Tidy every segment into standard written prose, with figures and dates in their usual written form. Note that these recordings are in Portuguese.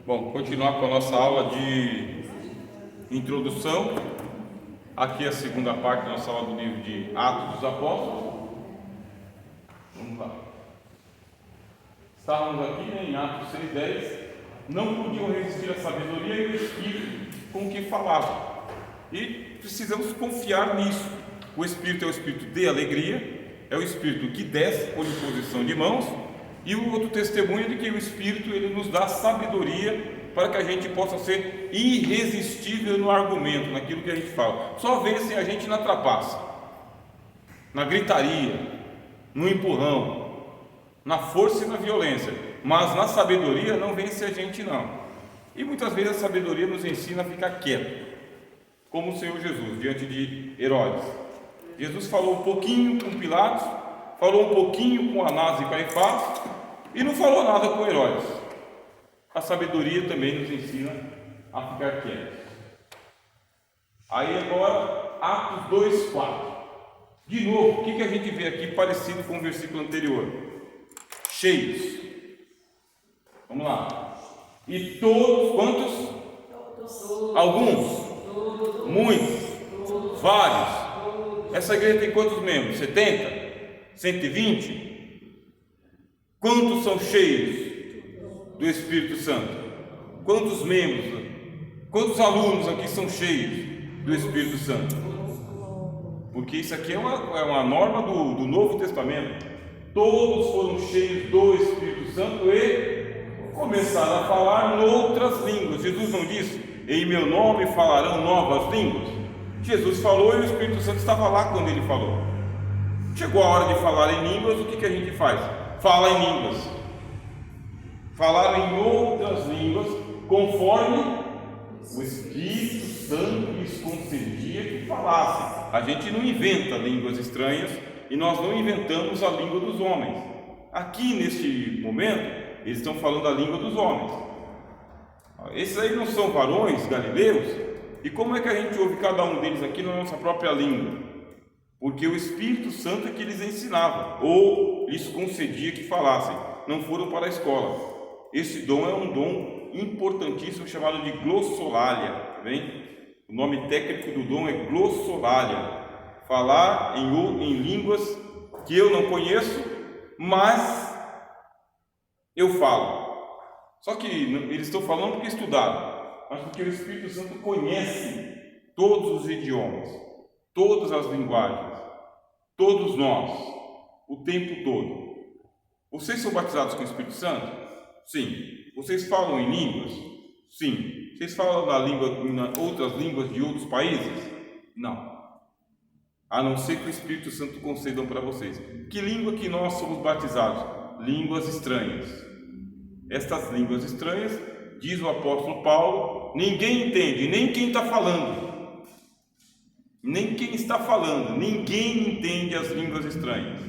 Bom, continuar com a nossa aula de introdução. Aqui é a segunda parte da nossa aula do livro de Atos dos Apóstolos. Vamos lá. Estávamos aqui em Atos 6:10. Não podiam resistir à sabedoria e ao Espírito com que falavam. E precisamos confiar nisso. O Espírito é o Espírito de alegria, é o Espírito que desce por imposição de mãos. E o outro testemunho é de que o Espírito ele nos dá sabedoria para que a gente possa ser irresistível no argumento, naquilo que a gente fala. Só vence a gente na trapaça, na gritaria, no empurrão, na força e na violência, mas na sabedoria não vence a gente não. E muitas vezes a sabedoria nos ensina a ficar quieto, como o Senhor Jesus diante de Herodes. Jesus falou um pouquinho com Pilatos, falou um pouquinho com Anás e Caifás e não falou nada com Herodes. A sabedoria também nos ensina a ficar quieto. Aí agora, Atos 2:4. De novo, o que a gente vê aqui parecido com o versículo anterior? Cheios. Vamos lá. E todos, quantos? Alguns? Muitos? Vários? Essa igreja tem quantos membros? 70? 120? Quantos são cheios do Espírito Santo? Quantos membros? Quantos alunos aqui são cheios do Espírito Santo? Porque isso aqui é uma norma do Novo Testamento. Todos foram cheios do Espírito Santo e começaram a falar noutras línguas. Jesus não disse: em meu nome falarão novas línguas? Jesus falou e o Espírito Santo estava lá quando ele falou. Chegou a hora de falar em línguas, o que a gente faz? Fala em línguas. Falaram em outras línguas, conforme o Espírito Santo lhes concedia que falassem. A gente não inventa línguas estranhas e nós não inventamos a língua dos homens. Aqui neste momento, eles estão falando a língua dos homens. Esses aí não são varões galileus? E como é que a gente ouve cada um deles aqui na nossa própria língua? Porque o Espírito Santo é que lhes ensinava, ou lhes concedia que falassem, não foram para a escola. Esse dom é um dom importantíssimo chamado de glossolalia, tá bem? O nome técnico do dom é glossolalia, falar em línguas que eu não conheço, mas eu falo. Só que eles estão falando porque estudaram, mas porque o Espírito Santo conhece todos os idiomas, todas as linguagens, todos nós, o tempo todo. Vocês são batizados com o Espírito Santo? Sim. Vocês falam em línguas? Sim. Vocês falam outras línguas de outros países? Não. A não ser que o Espírito Santo concedam para vocês. Que língua que nós somos batizados? Línguas estranhas. Estas línguas estranhas, diz o apóstolo Paulo, ninguém entende, nem quem está falando. Nem quem está falando, ninguém entende as línguas estranhas.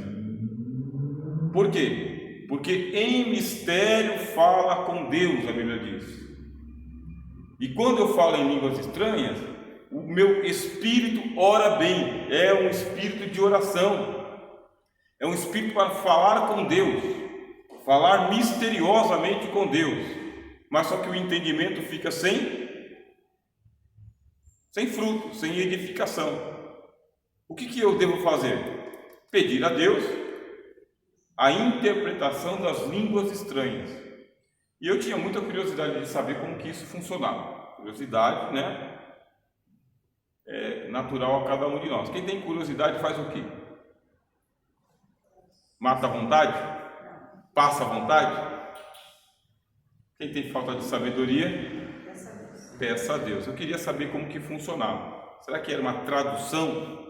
Por quê? Porque em mistério fala com Deus, a Bíblia diz. E quando eu falo em línguas estranhas, o meu espírito ora bem, é um espírito de oração, é um espírito para falar com Deus, falar misteriosamente com Deus, mas só que o entendimento fica sem fruto, sem edificação. O que eu devo fazer? Pedir a Deus a interpretação das línguas estranhas. E eu tinha muita curiosidade de saber como que isso funcionava. Curiosidade, né? É natural a cada um de nós. Quem tem curiosidade faz o quê? Mata a vontade? Passa a vontade? Quem tem falta de sabedoria? Peça a Deus. Eu queria saber como que funcionava. Será que era uma tradução,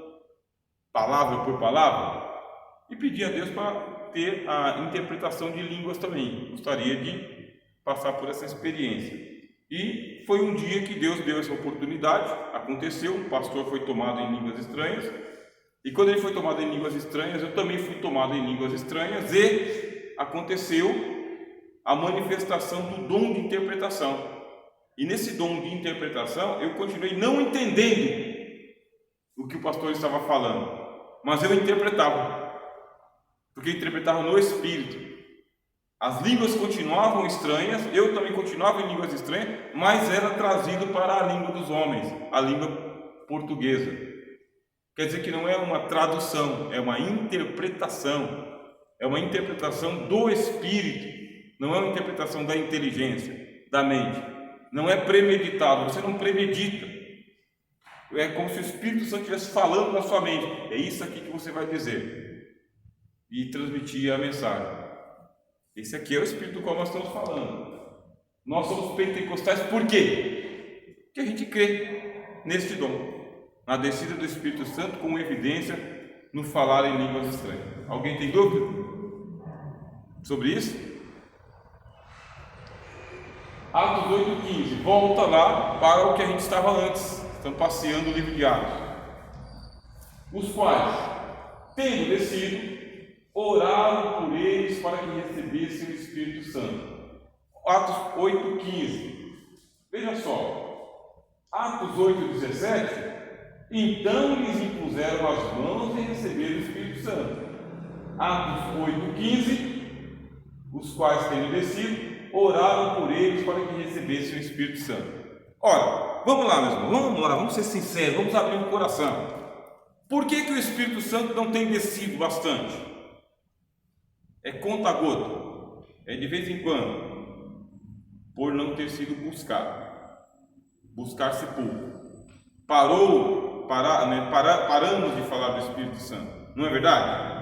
palavra por palavra? E pedi a Deus para ter a interpretação de línguas também. Gostaria de passar por essa experiência. E foi um dia que Deus deu essa oportunidade. Aconteceu, um pastor foi tomado em línguas estranhas. E quando ele foi tomado em línguas estranhas, eu também fui tomado em línguas estranhas. E aconteceu a manifestação do dom de interpretação. E nesse dom de interpretação, eu continuei não entendendo o que o pastor estava falando, mas eu interpretava, porque eu interpretava no Espírito. As línguas continuavam estranhas, eu também continuava em línguas estranhas, mas era trazido para a língua dos homens, a língua portuguesa. Quer dizer que não é uma tradução, é uma interpretação. É uma interpretação do Espírito, não é uma interpretação da inteligência, da mente. Não é premeditado, você não premedita. É como se o Espírito Santo estivesse falando na sua mente. É isso aqui que você vai dizer. E transmitir a mensagem. Esse aqui é o Espírito do qual nós estamos falando. Nós somos pentecostais por quê? Porque a gente crê neste dom, na descida do Espírito Santo, com evidência no falar em línguas estranhas. Alguém tem dúvida sobre isso? Atos 8,15. Volta lá para o que a gente estava antes. Estamos passeando o livro de Atos. Os quais, tendo descido, oraram por eles para que recebessem o Espírito Santo. Atos 8,15. Veja só. Atos 8,17. Então lhes impuseram as mãos e receberam o Espírito Santo. Atos 8,15. Os quais, tendo descido, oraram por eles para que recebessem o Espírito Santo. Ora, vamos lá, meus irmãos, vamos lá, vamos ser sinceros, vamos abrir o coração. Por que o Espírito Santo não tem descido bastante? É conta-gota, é de vez em quando, por não ter sido buscado, buscar-se pouco. Paramos de falar do Espírito Santo, não é verdade?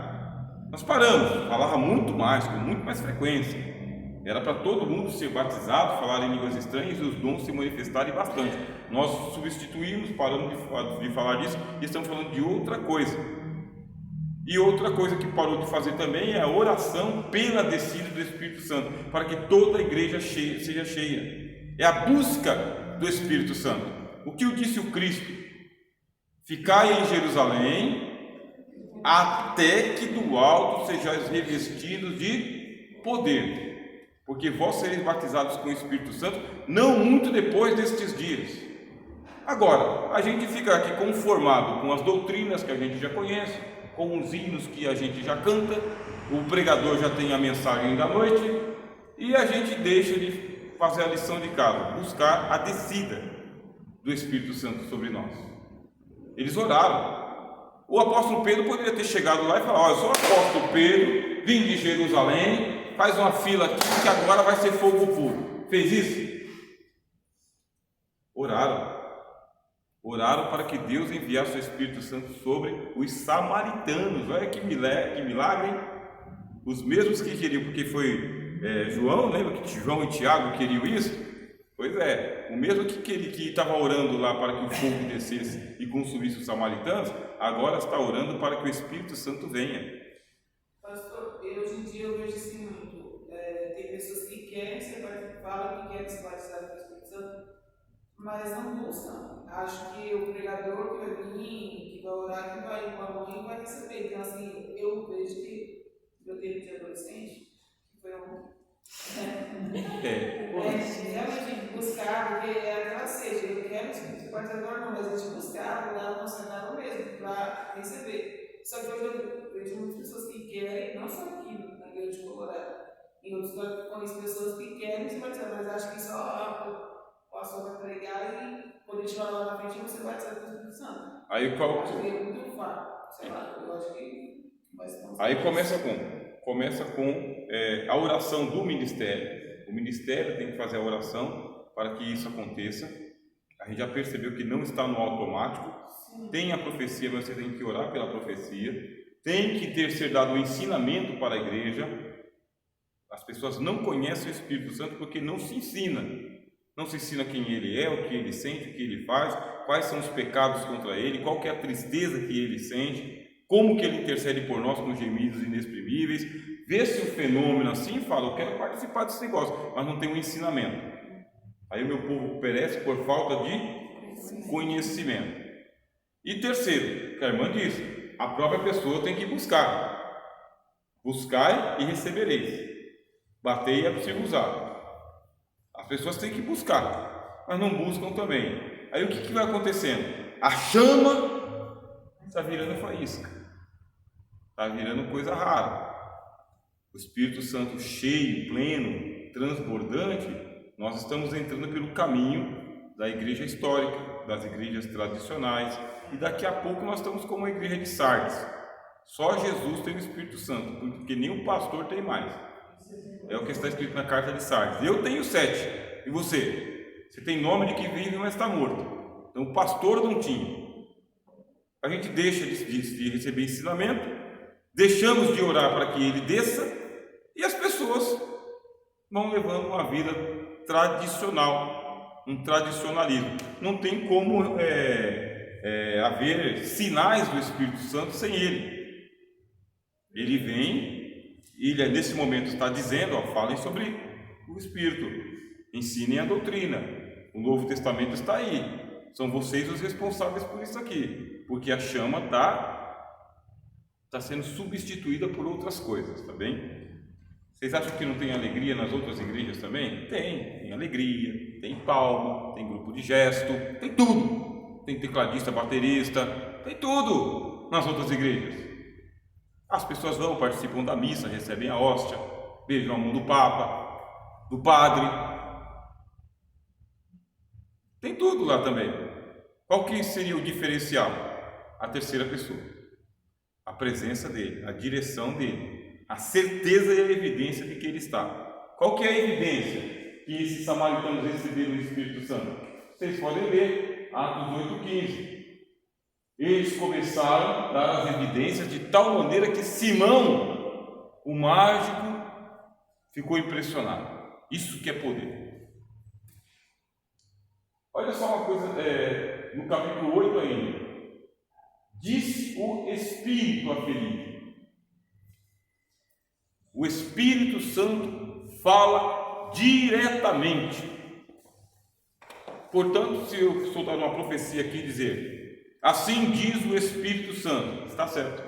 Nós paramos, falava muito mais, com muito mais frequência. Era para todo mundo ser batizado, falar em línguas estranhas e os dons se manifestarem bastante. Nós substituímos, paramos de falar disso e estamos falando de outra coisa. E outra coisa que parou de fazer também é a oração pela descida do Espírito Santo, para que toda a igreja seja cheia. É a busca do Espírito Santo. O que o disse o Cristo? Ficai em Jerusalém, até que do alto sejais revestidos de poder. Porque vós sereis batizados com o Espírito Santo, não muito depois destes dias. Agora, a gente fica aqui conformado com as doutrinas que a gente já conhece, com os hinos que a gente já canta, o pregador já tem a mensagem da noite, e a gente deixa de fazer a lição de casa, buscar a descida do Espírito Santo sobre nós. Eles oraram. O apóstolo Pedro poderia ter chegado lá e falar: olha, eu sou o apóstolo Pedro, vim de Jerusalém, faz uma fila aqui que agora vai ser fogo puro. Fez isso? Oraram. Oraram para que Deus enviasse o Espírito Santo sobre os samaritanos. Olha que milagre, hein? Os mesmos que queriam, porque foi João, lembra que João e Tiago queriam isso? Pois é, o mesmo que estava orando lá para que o fogo descesse e consumisse os samaritanos, agora está orando para que o Espírito Santo venha. Pastor, hoje em dia eu vejo assim muito, tem pessoas que querem ser batizadas, falam que querem ser batizadas com o Espírito Santo, mas não buscam. Acho que o pregador que vai vir, que vai orar, que vai ir com a mãe, vai receber. Então, assim, eu vejo que meu tempo de adolescente, que foi realmente buscar, porque é aquela sede. Eu quero ser batizador, não, mas a gente buscava lá no cenário mesmo, para receber. Só que hoje eu vejo muitas pessoas que querem, não só aqui na igreja de Colorado, em outros lugares conheço pessoas que querem se batizar, mas acho que só o pastor vai pregar e quando ele estiver lá na frente você vai batizar com o Espírito Santo. Aí qual? Acho que é muito fácil, sei lá, eu acho que vai ser. Aí começa com a oração do ministério. O ministério tem que fazer a oração para que isso aconteça. A gente já percebeu que não está no automático. Sim. Tem a profecia, mas você tem que orar pela profecia. Tem que ser dado um ensinamento para a igreja. As pessoas não conhecem o Espírito Santo porque não se ensina. Não se ensina quem ele é, o que ele sente, o que ele faz, quais são os pecados contra ele, qual que é a tristeza que ele sente, como que ele intercede por nós com gemidos inexprimíveis. Vê-se o fenômeno assim e fala: eu quero participar desse negócio, mas não tem um ensinamento. Aí o meu povo perece por falta de conhecimento. E terceiro, que a irmã disse, a própria pessoa tem que buscar. Buscai e recebereis. Batei e é possível usar. As pessoas têm que buscar, mas não buscam também. Aí o que vai acontecendo? A chama está virando faísca. Está virando coisa rara. o Espírito Santo cheio, pleno, transbordante, nós estamos entrando pelo caminho da igreja histórica, das igrejas tradicionais, e daqui a pouco nós estamos como a igreja de Sardes. Só Jesus tem o Espírito Santo, porque nem o pastor tem mais. É o que está escrito na carta de Sardes. Eu tenho 7, e você? Você tem nome de que vive, mas está morto. Então o pastor não tinha. A gente deixa de receber ensinamento, deixamos de orar para que ele desça, e as pessoas vão levando uma vida tradicional, um tradicionalismo. Não tem como haver sinais do Espírito Santo sem ele. Ele vem, ele nesse momento está dizendo, falem sobre o Espírito, ensinem a doutrina. O Novo Testamento está aí. São vocês os responsáveis por isso aqui, porque a chama está sendo substituída por outras coisas, tá bem? Vocês acham que não tem alegria nas outras igrejas também? Tem alegria, tem palma, tem grupo de gesto, tem tudo. Tem tecladista, baterista, tem tudo nas outras igrejas. As pessoas vão, participam da missa, recebem a hóstia, beijam a mão do Papa, do Padre. Tem tudo lá também. Qual que seria o diferencial? A terceira pessoa. A presença dele, a direção dele, a certeza e a evidência de que ele está. Qual que é a evidência que esses samaritanos receberam o Espírito Santo? Vocês podem ler Atos 8,15. Eles começaram a dar as evidências de tal maneira que Simão, o mágico, ficou impressionado. Isso que é poder. Olha só uma coisa, no capítulo 8 ainda. Disse o Espírito a Felipe. O Espírito Santo fala diretamente. Portanto, se eu soltar uma profecia aqui e dizer, assim diz o Espírito Santo, está certo.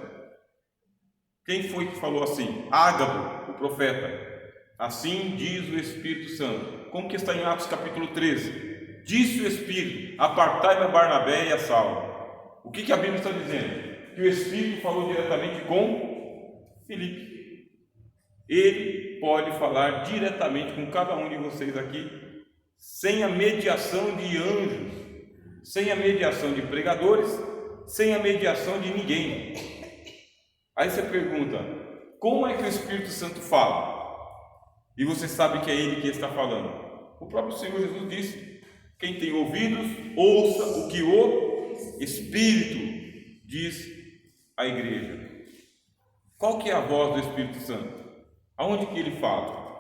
Quem foi que falou assim? Ágabo, o profeta. Assim diz o Espírito Santo. Como que está em Atos capítulo 13? Disse o Espírito, apartai-me a Barnabé e a Saulo. O que a Bíblia está dizendo? Que o Espírito falou diretamente com Filipe. Ele pode falar diretamente com cada um de vocês aqui, sem a mediação de anjos, sem a mediação de pregadores, sem a mediação de ninguém. Aí você pergunta, como é que o Espírito Santo fala? E você sabe que é ele que está falando. O próprio Senhor Jesus disse, quem tem ouvidos, ouça o que o Espírito diz à igreja. Qual que é a voz do Espírito Santo? Aonde que ele fala?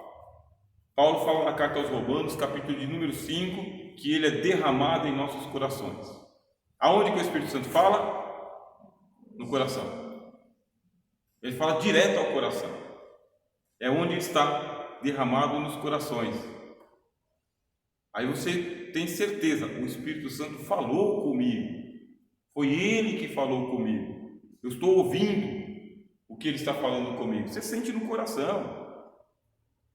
Paulo fala na carta aos Romanos, capítulo de número 5, que ele é derramado em nossos corações. Aonde que o Espírito Santo fala? No coração. Ele fala direto ao coração. É onde ele está derramado nos corações. Aí você tem certeza, o Espírito Santo falou comigo. Foi ele que falou comigo. Eu estou ouvindo o que ele está falando comigo. Você sente no coração.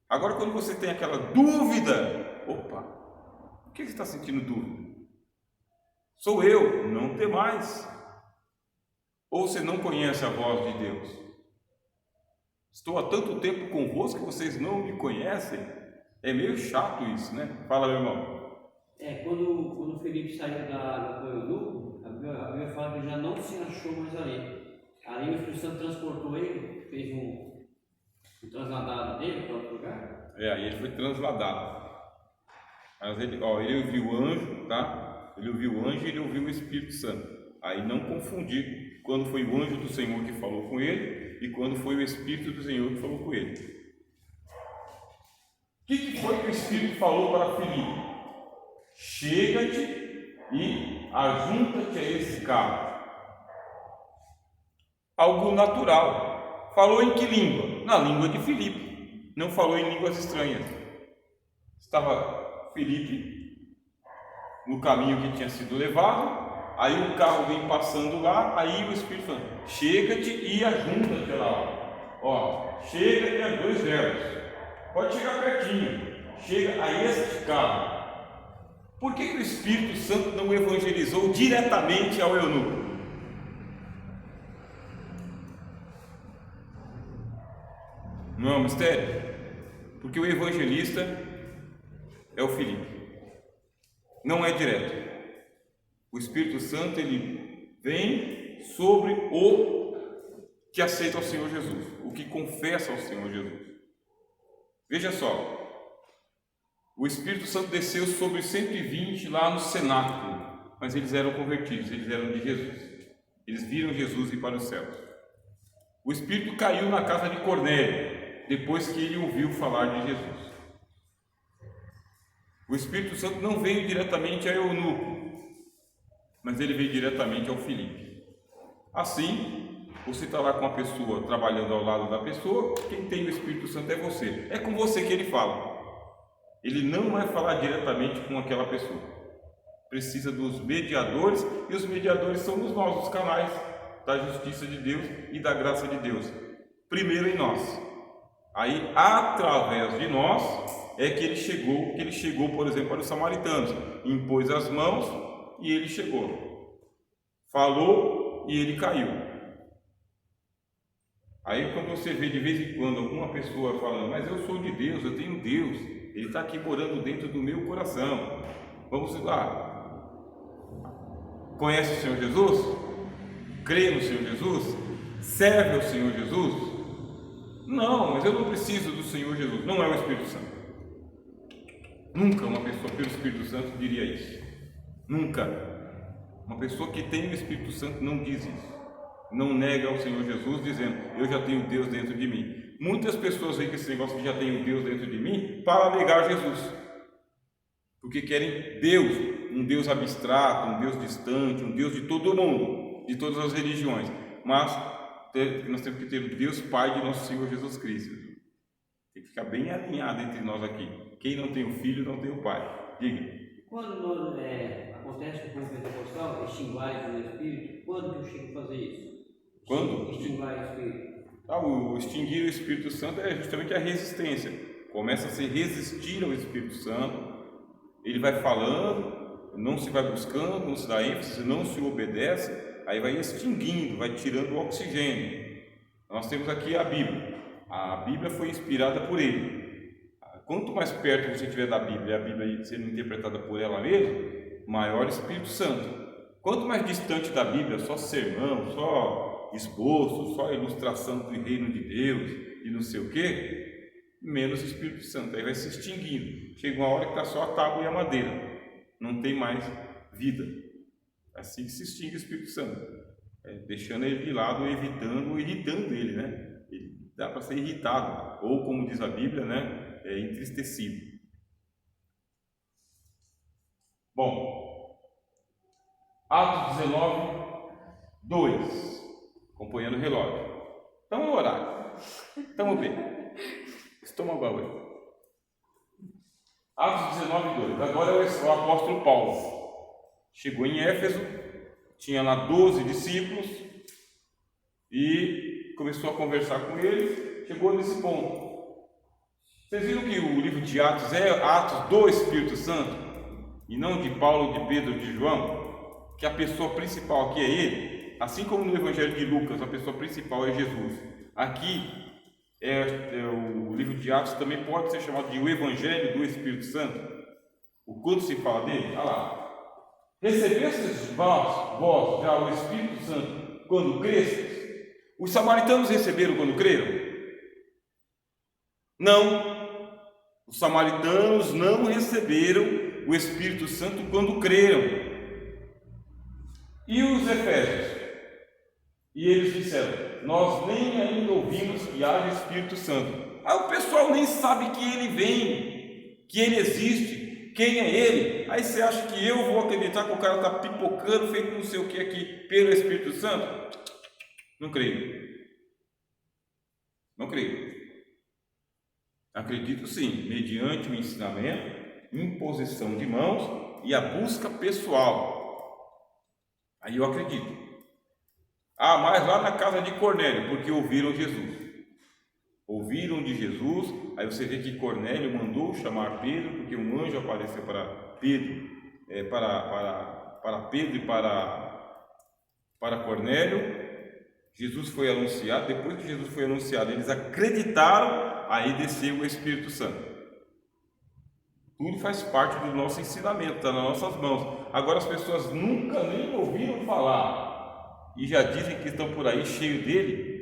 Agora, quando você tem aquela dúvida, opa, por que você está sentindo dúvida? Sou eu, não tem mais. Ou você não conhece a voz de Deus? Estou há tanto tempo convosco que vocês não me conhecem. É meio chato isso, né? Fala, meu irmão. Quando o Felipe saiu do eunuco, a Bíblia fala que ele já não se achou mais ali. Aí o Espírito Santo transportou ele, fez um transladado dele para outro lugar. Aí ele foi transladado. Mas ele ouviu o anjo, tá? Ele ouviu o anjo e ele ouviu o Espírito Santo. Aí não confundir quando foi o anjo do Senhor que falou com ele e quando foi o Espírito do Senhor que falou com ele. O que foi que o Espírito falou para Filipe? Chega-te e ajunta-te a esse carro. Algo natural. Falou em que língua? Na língua de Filipe. Não falou em línguas estranhas. Estava Filipe no caminho que tinha sido levado. Aí o carro vem passando lá. Aí o Espírito falou: chega-te e ajunta-te lá. Chega e as dois verbos. Pode chegar pertinho. Chega a este carro. Por que o Espírito Santo não evangelizou diretamente ao eunuco? Não é um mistério? Porque o evangelista é o Filipe. Não é direto. O Espírito Santo, ele vem sobre o que aceita ao Senhor Jesus, o que confessa ao Senhor Jesus. Veja só, o Espírito Santo desceu sobre 120 lá no cenáculo, mas eles eram convertidos, eles eram de Jesus. Eles viram Jesus ir para os céus. O Espírito caiu na casa de Cornélio, depois que ele ouviu falar de Jesus. O Espírito Santo não veio diretamente a eunuco, mas ele veio diretamente ao Filipe. Assim, você está lá com a pessoa, trabalhando ao lado da pessoa, quem tem o Espírito Santo é você. É com você que ele fala. Ele não vai falar diretamente com aquela pessoa. Precisa dos mediadores, e os mediadores somos nós, os canais da justiça de Deus e da graça de Deus. Primeiro em nós. Aí, através de nós, é que ele chegou, por exemplo, para os samaritanos. Impôs as mãos e ele chegou. Falou e ele caiu. Aí, quando você vê de vez em quando alguma pessoa falando, mas eu sou de Deus, eu tenho Deus, ele está aqui morando dentro do meu coração. Vamos lá. Conhece o Senhor Jesus? Crê no Senhor Jesus? Serve ao Senhor Jesus? Não, mas eu não preciso do Senhor Jesus. Não é o Espírito Santo. Nunca uma pessoa pelo Espírito Santo diria isso. Nunca. Uma pessoa que tem o Espírito Santo não diz isso. Não nega ao Senhor Jesus dizendo, eu já tenho Deus dentro de mim. Muitas pessoas veem que esse negócio de já tenho Deus dentro de mim para negar Jesus. Porque querem Deus, um Deus abstrato, um Deus distante, um Deus de todo mundo, de todas as religiões. Mas nós temos que ter o Deus Pai de nosso Senhor Jesus Cristo. Tem que ficar bem alinhado entre nós aqui. Quem não tem o Filho, não tem o Pai. Diga. Quando acontece com o pentecostal, extinguir o Espírito, quando que eu chego a fazer isso? Quando? Extinguir o Espírito. O extinguir o Espírito Santo é justamente a resistência. Começa a se resistir ao Espírito Santo. Ele vai falando, não se vai buscando, não se dá ênfase, não se obedece, aí vai extinguindo, vai tirando o oxigênio. Nós temos aqui a Bíblia. A Bíblia foi inspirada por ele. Quanto mais perto você estiver da Bíblia, a Bíblia sendo interpretada por ela mesma, maior Espírito Santo. Quanto mais distante da Bíblia, só sermão, só esboço, só ilustração do reino de Deus e não sei o que, menos Espírito Santo. Aí vai se extinguindo. Chega uma hora que está só a tábua e a madeira. Não tem mais vida. Assim que se extingue o Espírito Santo. Deixando ele de lado, evitando ou irritando ele, né? Ele dá para ser irritado. Ou, como diz a Bíblia, né? Entristecido. Bom, Atos 19, 2. Acompanhando o relógio. Estamos no horário. Estamos bem. Estômago aí. Atos 19, 2. Agora é o apóstolo Paulo. Chegou em Éfeso, tinha lá 12 discípulos e começou a conversar com eles. Chegou nesse ponto. Vocês viram que o livro de Atos é Atos do Espírito Santo e não de Paulo, de Pedro, de João? Que a pessoa principal aqui é ele, assim como no Evangelho de Lucas, a pessoa principal é Jesus. Aqui o livro de Atos também pode ser chamado de o Evangelho do Espírito Santo. O quanto se fala dele? Olha lá. Recebestes vós já o Espírito Santo quando crestes? Os samaritanos receberam quando creram? Não. Os samaritanos não receberam o Espírito Santo quando creram. E os efésios? E eles disseram, nós nem ainda ouvimos que haja Espírito Santo. Aí o pessoal nem sabe que ele vem, que ele existe, quem é ele. Aí você acha que eu vou acreditar que o cara está pipocando, feito não sei o que aqui, pelo Espírito Santo? Não creio. Não creio. Acredito sim, mediante o ensinamento, imposição de mãos e a busca pessoal. Aí eu acredito. Mas lá na casa de Cornélio, porque ouviram Jesus. Ouviram de Jesus, aí você vê que Cornélio mandou chamar Pedro, porque um anjo apareceu para Pedro, para Pedro e para Cornélio. Jesus foi anunciado, depois que Jesus foi anunciado, eles acreditaram aí desceu o Espírito Santo. Tudo faz parte do nosso ensinamento, está nas nossas mãos. Agora as pessoas nunca nem ouviram falar e já dizem que estão por aí cheio dele.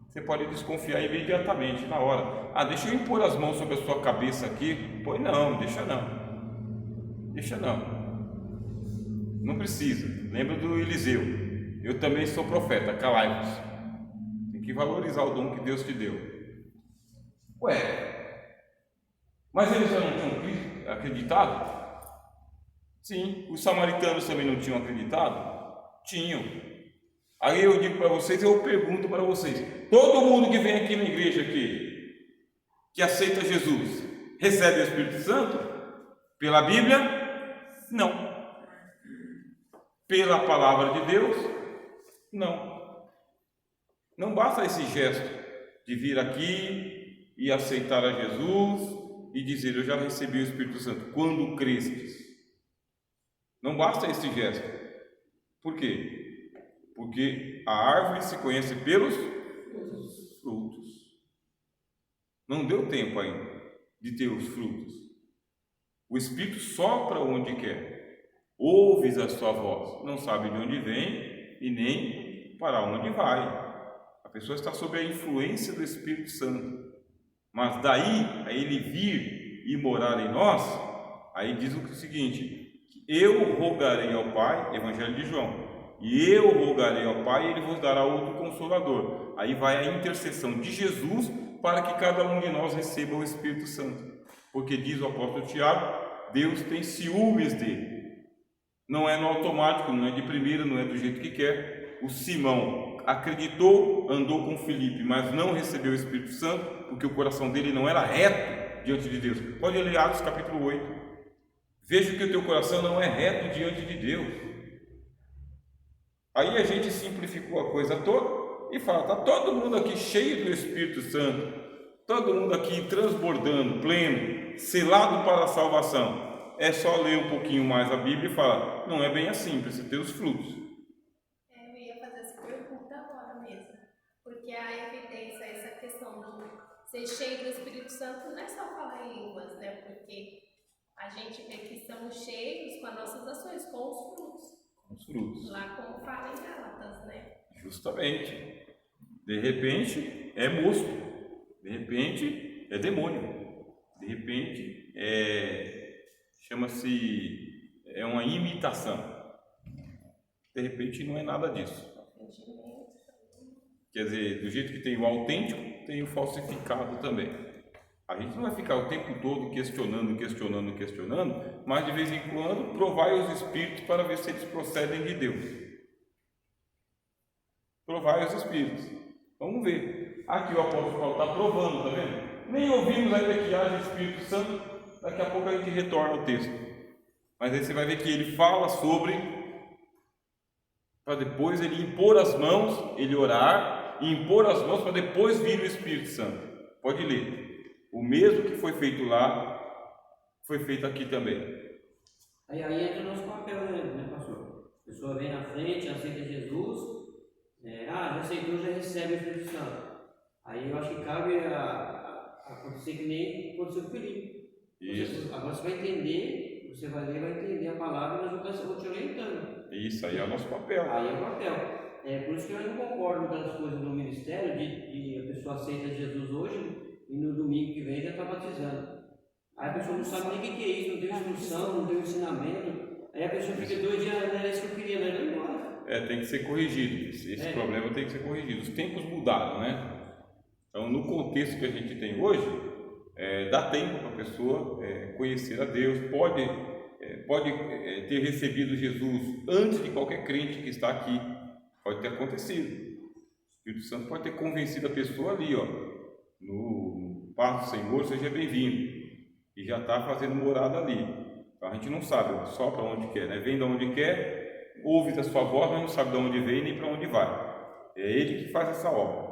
Você pode desconfiar imediatamente, na hora. Ah, deixa eu impor as mãos sobre a sua cabeça aqui. Pois não, deixa não. Deixa não. Não precisa. Lembra do Eliseu. Eu também sou profeta, calai-vos. Tem que valorizar o dom que Deus te deu. Ué, mas eles já não tinham acreditado? Sim. Os samaritanos também não tinham acreditado? Tinham. Aí eu digo para vocês, eu pergunto para vocês: todo mundo que vem aqui na igreja aqui, que aceita Jesus, recebe o Espírito Santo? Pela Bíblia? Não. Pela palavra de Deus? Não. Não basta esse gesto de vir aqui e aceitar a Jesus e dizer: eu já recebi o Espírito Santo quando crestes. Não basta esse gesto. Por quê? Porque a árvore se conhece pelos frutos. Não deu tempo ainda de ter os frutos. O Espírito sopra onde quer. Ouves a sua voz, não sabe de onde vem e nem para onde vai. A pessoa está sob a influência do Espírito Santo. Mas daí a ele vir e morar em nós, aí diz o seguinte: eu rogarei ao Pai, Evangelho de João, e eu rogarei ao Pai e ele vos dará outro Consolador. Aí vai a intercessão de Jesus para que cada um de nós receba o Espírito Santo. Porque diz o apóstolo Tiago, Deus tem ciúmes dele. Não é no automático, não é de primeira, não é do jeito que quer. O Simão acreditou, andou com Filipe, mas não recebeu o Espírito Santo, porque o coração dele não era reto diante de Deus. Pode ler Atos capítulo 8. Veja que o teu coração não é reto diante de Deus. Aí a gente simplificou a coisa toda e fala: está todo mundo aqui cheio do Espírito Santo, todo mundo aqui transbordando, pleno, selado para a salvação. É só ler um pouquinho mais a Bíblia e falar: não é bem assim, precisa ter os frutos. Eu ia fazer essa pergunta agora mesmo, porque a evidência, essa questão do ser cheio do Espírito Santo não é só falar em línguas, né? Porque a gente vê que estamos cheios com as nossas ações, com os frutos. Os frutos. Lá como fala em Gálatas, né? Justamente. De repente é mosco, de repente é demônio, de repente chama-se uma imitação. De repente não é nada disso. Quer dizer, do jeito que tem o autêntico, tem o falsificado também. A gente não vai ficar o tempo todo questionando, mas de vez em quando provai os espíritos para ver se eles procedem de Deus. Provai os espíritos. Vamos ver. Aqui o apóstolo Paulo está provando, está vendo? Nem ouvimos ainda que haja Espírito Santo, daqui a pouco a gente retorna ao texto. Mas aí você vai ver que ele fala sobre, para depois ele impor as mãos, ele orar, e impor as mãos para depois vir o Espírito Santo. Pode ler. O mesmo que foi feito lá, foi feito aqui também. Aí entra o nosso papel, né, pastor? A pessoa vem na frente, aceita Jesus, já aceitou, já recebe o Espírito Santo. Aí eu acho que cabe acontecer que nem aconteceu com o Felipe. Agora você vai entender, você vai ler e vai entender a palavra e nós vamos te orientando. Isso, aí é o nosso papel. Aí é o papel. Por isso que eu não concordo com as coisas no ministério, de a pessoa aceita Jesus hoje e no domingo que vem já está batizando. Aí a pessoa não sabe nem o que é isso, não tem instrução, não tem ensinamento. Aí a pessoa fica 2 dias, não era isso que eu queria, não ia embora. Tem que ser corrigido. Esse problema tem que ser corrigido. Os tempos mudaram, né? Então, no contexto que a gente tem hoje, dá tempo para a pessoa conhecer a Deus, pode ter recebido Jesus antes de qualquer crente que está aqui. Pode ter acontecido. O Espírito Santo pode ter convencido a pessoa ali, no Paz do Senhor, seja bem-vindo. E já está fazendo morada ali. Então a gente não sabe só para onde quer, né? Vem de onde quer, ouve a sua voz, mas não sabe de onde vem nem para onde vai. É ele que faz essa obra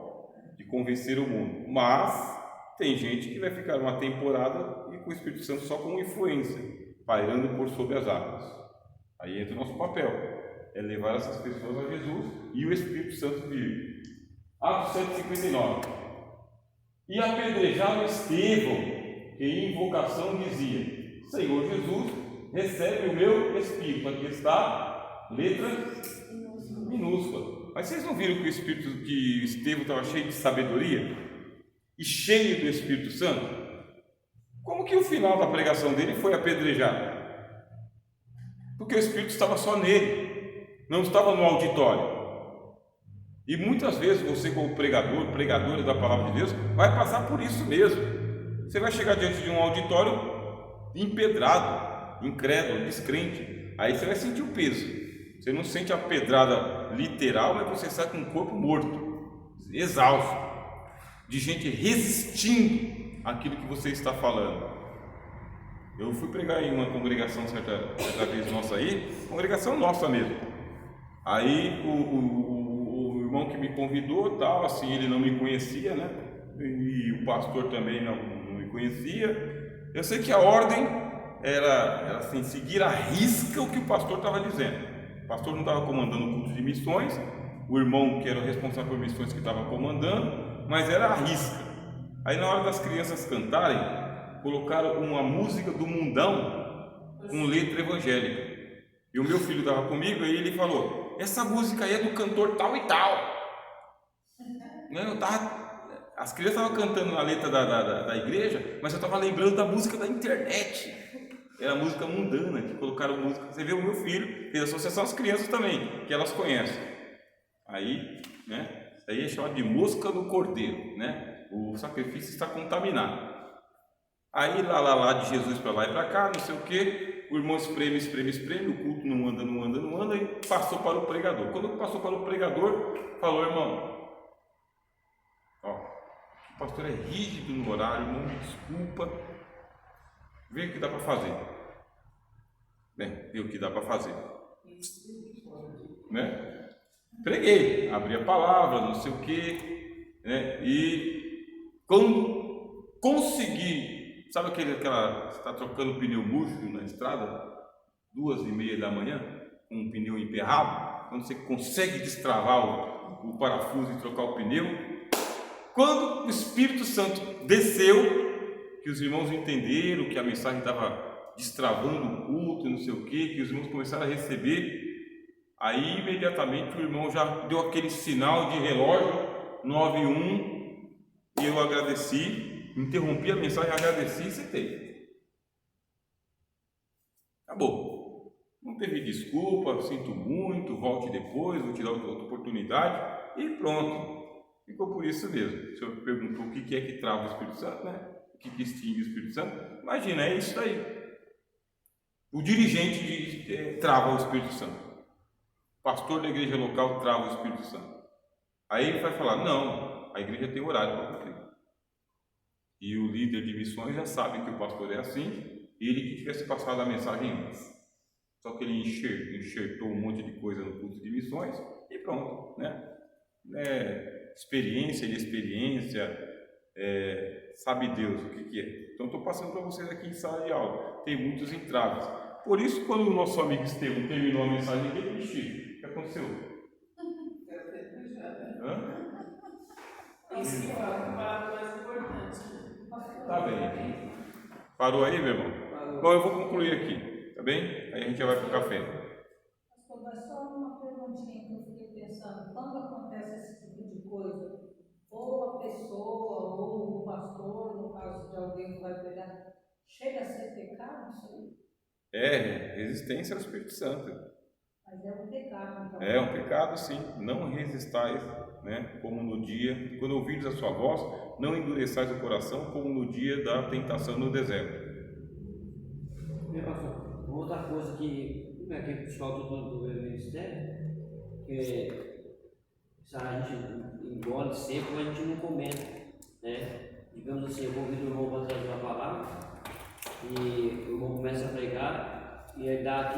de convencer o mundo. Mas tem gente que vai ficar uma temporada e com o Espírito Santo só como influência, pairando por sobre as águas. Aí entra o nosso papel, é levar essas pessoas a Jesus e o Espírito Santo vir. Atos 159. e apedrejaram Estevão, que em invocação dizia: Senhor Jesus, recebe o meu espírito. Aqui está, letra minúscula. Mas vocês não viram que o espírito de Estevão estava cheio de sabedoria e cheio do Espírito Santo? Como que o final da pregação dele foi apedrejado? Porque o Espírito estava só nele, não estava no auditório. E muitas vezes você, como pregador, pregadora da palavra de Deus, vai passar por isso mesmo. Você vai chegar diante de um auditório empedrado, incrédulo, descrente. Aí você vai sentir o peso. Você não sente a pedrada literal, mas você sai com o corpo morto, exausto, de gente resistindo àquilo que você está falando. Eu fui pregar em uma congregação certa vez nossa aí, congregação nossa mesmo. Aí o irmão que me convidou, tal, assim, ele não me conhecia, né? E o pastor também não me conhecia. Eu sei que a ordem era assim, seguir à risca o que o pastor estava dizendo. O pastor não estava comandando o culto de missões, o irmão que era o responsável por missões que estava comandando, mas era à risca. Aí na hora das crianças cantarem, colocaram uma música do mundão com letra evangélica. E o meu filho estava comigo e ele falou: essa música aí é do cantor tal e tal. As crianças estavam cantando a letra da igreja, mas eu estava lembrando da música da internet. Era música mundana, que colocaram música. Você vê, o meu filho fez associação às crianças também, que elas conhecem. Aí, né? Isso aí é chamado de mosca do cordeiro, né? O sacrifício está contaminado. Aí lá de Jesus para lá e para cá, não sei o que, o irmão espreme, o culto não anda, e passou para o pregador. Quando passou para o pregador, falou: irmão, ó, o pastor é rígido no horário, não me desculpa, vê o que dá para fazer. Né? Vê o que dá para fazer. Né? Preguei, abri a palavra, não sei o que, né? E quando consegui, sabe aquela, você está trocando pneu murcho na estrada, 2h30 da manhã, com um pneu emperrado, quando você consegue destravar o parafuso e trocar o pneu, quando o Espírito Santo desceu, que os irmãos entenderam que a mensagem estava destravando o culto, não sei o que os irmãos começaram a receber, aí imediatamente o irmão já deu aquele sinal de relógio, 9:01, e eu agradeci, interrompi a mensagem, agradeci e sentei. Acabou. Não teve desculpa, sinto muito, volte depois, vou te dar outra oportunidade, e pronto. Ficou por isso mesmo. O senhor perguntou o que é que trava o Espírito Santo, né? O que distingue o Espírito Santo? Imagina, é isso daí. O dirigente trava o Espírito Santo. O pastor da igreja local trava o Espírito Santo. Aí ele vai falar: não, a igreja tem horário para cumprir. E o líder de missões já sabe que o pastor é assim, e ele que tivesse passado a mensagem antes. Só que ele enxertou um monte de coisa no culto de missões e pronto, né? Experiência, sabe Deus o que é. Então estou passando para vocês aqui em sala de aula, tem muitos entraves. Por isso, quando o nosso amigo Estevão terminou a mensagem dele, o que aconteceu? Isso é a palavra mais importante. Tá bem. Parou aí, meu irmão? Parou. Bom, eu vou concluir aqui, tá bem? Aí a gente já vai para o café. Pastor, mas só uma perguntinha que eu fiquei pensando. Quando acontece esse tipo de coisa, ou a pessoa, ou o pastor, no caso de alguém que vai pregar, chega a ser pecado isso aí? É, resistência ao Espírito Santo. Mas é um pecado, então. É um pecado, sim. Não resistais, né? Como no dia, quando ouvirdes a sua voz, não endureçais o coração, como no dia da tentação no deserto. Pastor, outra coisa que o pessoal do ministério, que se a gente engole sempre, mas a gente não comenta, né? Digamos assim, eu convido o irmão para trazer uma palavra, e o irmão começa a pregar, e aí dá 15